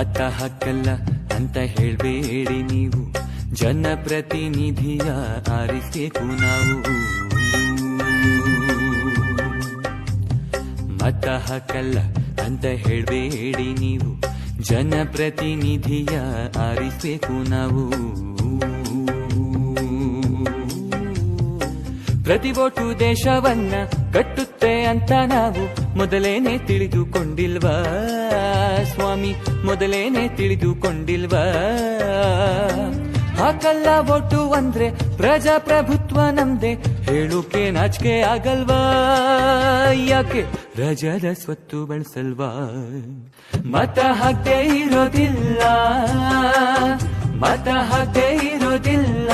ಮತ ಹಾಕಲ್ಲ ಅಂತ ಹೇಳ್ಬೇಡಿ ನೀವು, ಜನಪ್ರತಿನಿಧಿಯ ಆರಿಸಬೇಕು ನಾವು. ಮತ ಹಾಕಲ್ಲ ಅಂತ ಹೇಳ್ಬೇಡಿ ನೀವು, ಜನಪ್ರತಿನಿಧಿಯ ಆರಿಸಬೇಕು ನಾವು. ಪ್ರತಿ ವೋಟು ದೇಶವನ್ನ ಕಟ್ಟುತ್ತೆ ಅಂತ ನಾವು ಮೊದಲೇನೆ ತಿಳಿದುಕೊಂಡಿಲ್ವಾ ಸ್ವಾಮಿ, ಮೊದಲೇನೆ ತಿಳಿದುಕೊಂಡಿಲ್ವಾ? ಹಾಕಲ್ಲ ವೋಟು ಅಂದ್ರೆ ಪ್ರಜಾಪ್ರಭುತ್ವ ನಮ್ದೆ, ಹೇಳುಕೆ ನಾಚಿಕೆ ಆಗಲ್ವಾ? ಯಾಕೆ ರಜದ ಸ್ವತ್ತು ಬಳಸಲ್ವಾ? ಮತ ಹಾಕದೆ ಇರೋದಿಲ್ಲ, ಮತ ಹಾಕದೆ ಇರೋದಿಲ್ಲ.